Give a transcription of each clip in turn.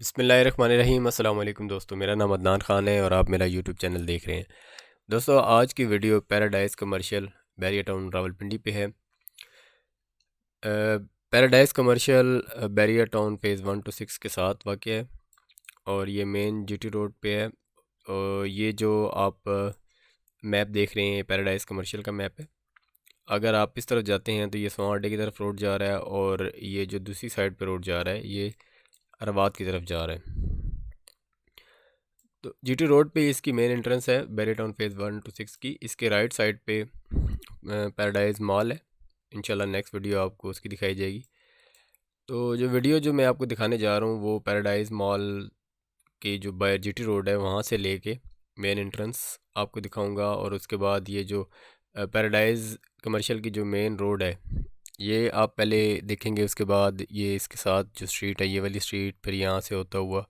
बिस्मिल्लाहिर्रहमानिर्रहीम। अस्सलाम वालेकुम दोस्तों, मेरा नाम अदनान ख़ान है और आप मेरा यूट्यूब चैनल देख रहे हैं। दोस्तों, आज की video paradise commercial Bahria town Rawalpindi पे है। Paradise commercial Bahria town phase 1 to 6 के साथ वाक़या है और ये मेन जीटी रोड पे है। और ये जो आप मैप देख रहे हैं, पैराडाइज़ कमर्शियल का मैप है। अगर आप इस तरफ जाते हैं तो ये स्वां अड्डे की तरफ रोड जा रहा है और ये जो दूसरी साइड पे रोड जा रहा है ये अरवाद की तरफ जा रहा है। तो जीटी रोड पे इसकी मेन एंट्रेंस है बैरिया टाउन फ़ेज़ 1 to 6 की। इसके राइट साइड पे पैराडाइज़ मॉल है। इंशाल्लाह नेक्स्ट वीडियो आपको उसकी दिखाई जाएगी। तो जो वीडियो जो मैं आपको दिखाने जा रहा हूँ वो पैराडाइज़ मॉल की जो बाय जीटी रोड है वहाँ से लेके मेन एंट्रेंस आपको दिखाऊंगा। और उसके बाद ये जो पैराडाइज़ कमर्शियल की जो मेन रोड है ये आप पहले देखेंगे। उसके बाद ये इसके साथ जो स्ट्रीट है ये वाली स्ट्रीट, फिर यहाँ से होता हुआ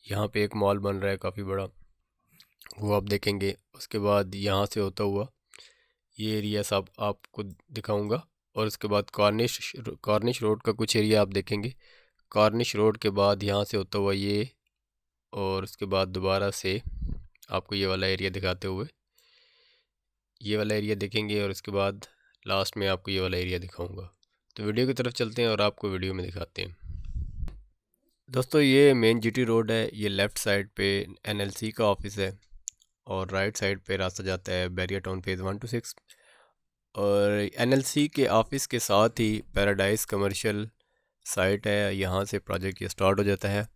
यहाँ पे एक मॉल बन रहा है काफ़ी बड़ा, वो आप देखेंगे। उसके बाद यहाँ से होता हुआ ये एरिया सब आपको दिखाऊंगा। और उसके बाद कॉर्निश रोड का कुछ एरिया आप देखेंगे। कॉर्निश रोड के बाद यहाँ से होता हुआ ये, और उसके बाद दोबारा से आपको ये वाला एरिया दिखाते हुए ये वाला एरिया देखेंगे। और उसके बाद लास्ट में आपको ये वाला एरिया दिखाऊंगा। तो वीडियो की तरफ चलते हैं और आपको वीडियो में दिखाते हैं। दोस्तों, ये मेन जीटी रोड है। ये लेफ़्ट साइड पे एनएलसी का ऑफिस है और राइट साइड पे रास्ता जाता है बैरिया टाउन फ़ेज़ 1 to 6। और एनएलसी के ऑफिस के साथ ही पैराडाइज़ कमर्शियल साइट है, यहाँ से प्रोजेक्ट ये स्टार्ट हो जाता है।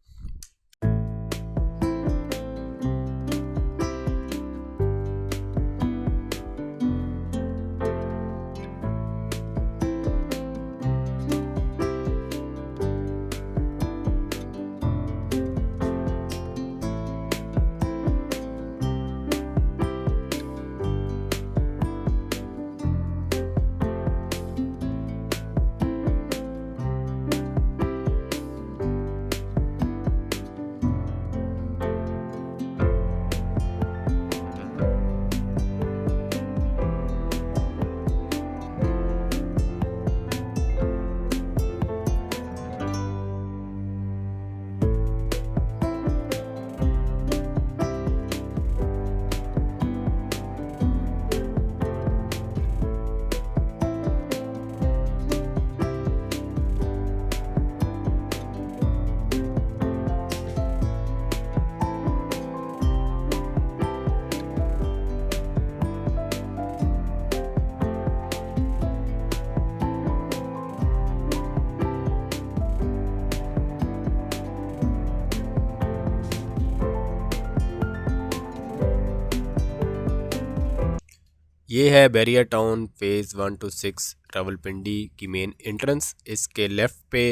ये है Bahria town phase 1 to 6 Rawalpindi की मेन एंट्रेंस। इसके लेफ़्ट पे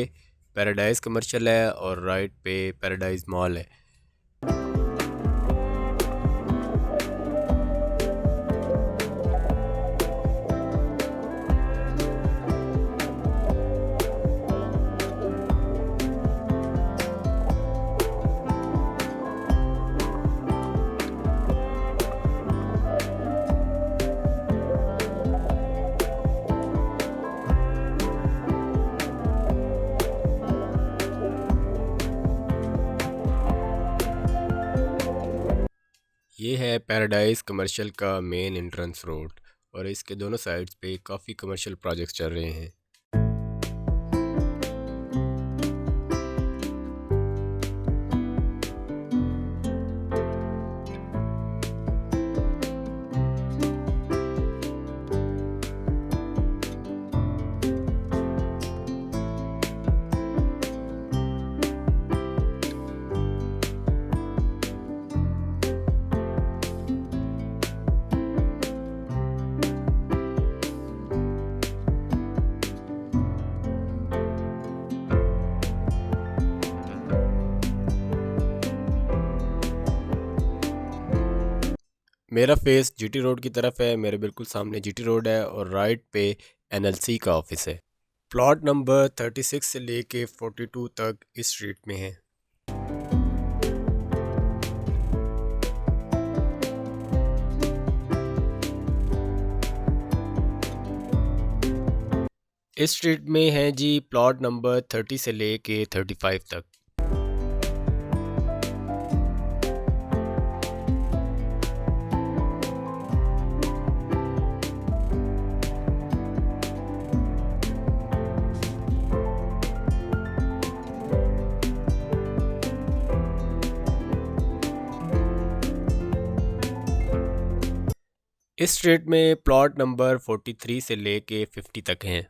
पैराडाइज़ कमर्शियल है और राइट पे पैराडाइज़ मॉल है। ये है पैराडाइज़ कमर्शियल का मेन एंट्रेंस रोड और इसके दोनों साइड्स पे काफ़ी कमर्शियल प्रोजेक्ट्स चल रहे हैं। मेरा फेस जीटी रोड की तरफ है। मेरे बिल्कुल सामने जीटी रोड है और राइट पे एनएलसी का ऑफिस है। प्लॉट नंबर 36 से लेके 42 तक इस स्ट्रीट में है। इस स्ट्रीट में है जी प्लॉट नंबर 30 से लेके 35 तक। इस स्ट्रीट में प्लॉट नंबर 43 से लेके 50 तक हैं।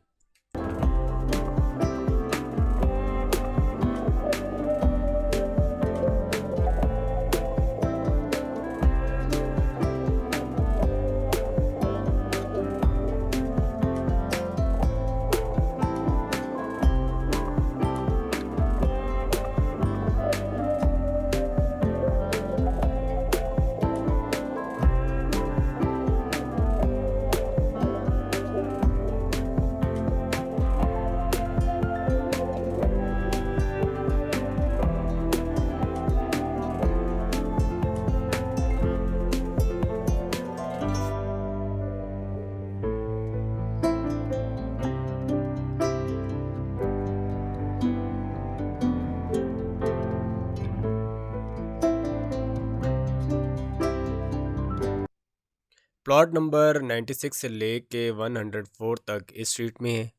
प्लॉट नंबर 96 से लेके 104 तक इस स्ट्रीट में है।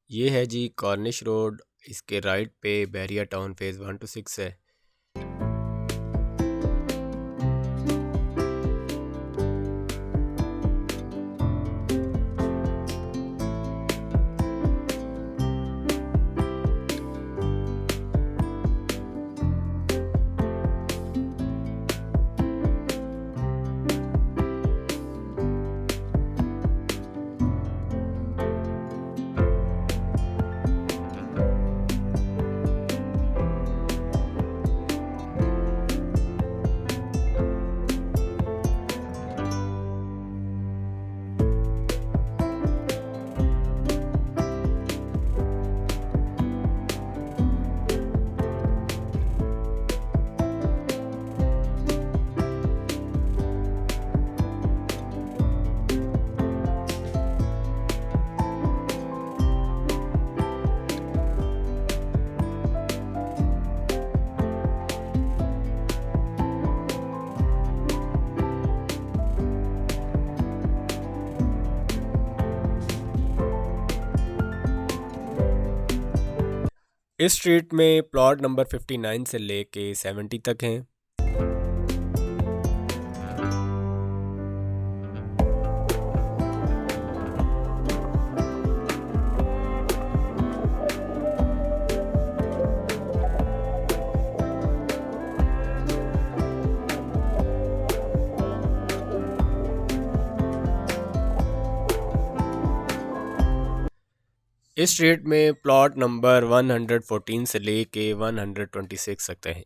ये है जी कॉर्निश रोड, इसके राइट पे बैरिया टाउन फेज़ 1 to 6 है। इस स्ट्रीट में प्लॉट नंबर 59 से लेके 70 तक हैं। इस स्ट्रीट में प्लॉट नंबर 114 से लेके 126 तक हैं।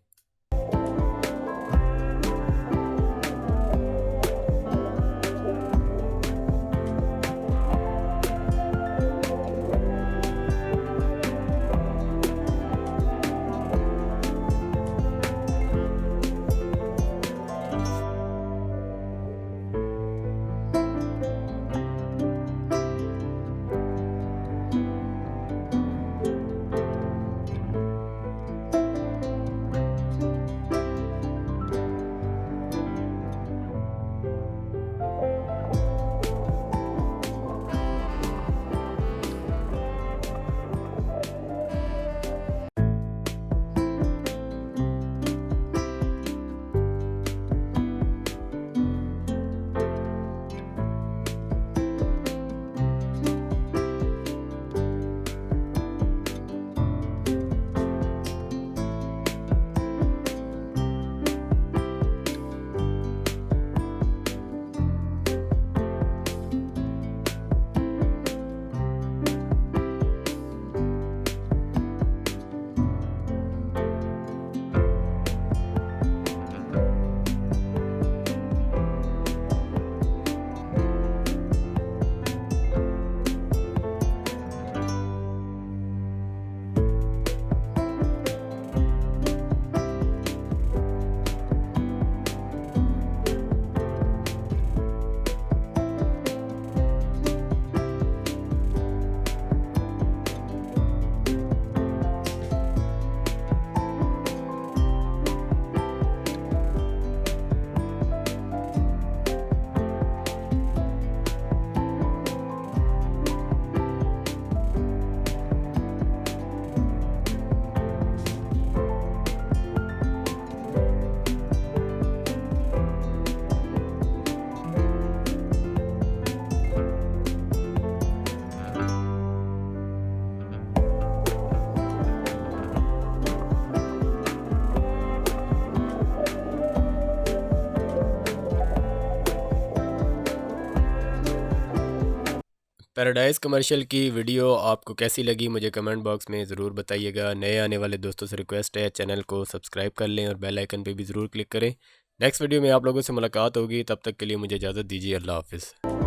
पैराडाइज़ कमर्शियल की वीडियो आपको कैसी लगी मुझे कमेंट बॉक्स में ज़रूर बताइएगा। नए आने वाले दोस्तों से रिक्वेस्ट है चैनल को सब्सक्राइब कर लें और बेल आइकन पे भी ज़रूर क्लिक करें। नेक्स्ट वीडियो में आप लोगों से मुलाकात होगी, तब तक के लिए मुझे इजाज़त दीजिए। अल्लाह हाफ़िज़।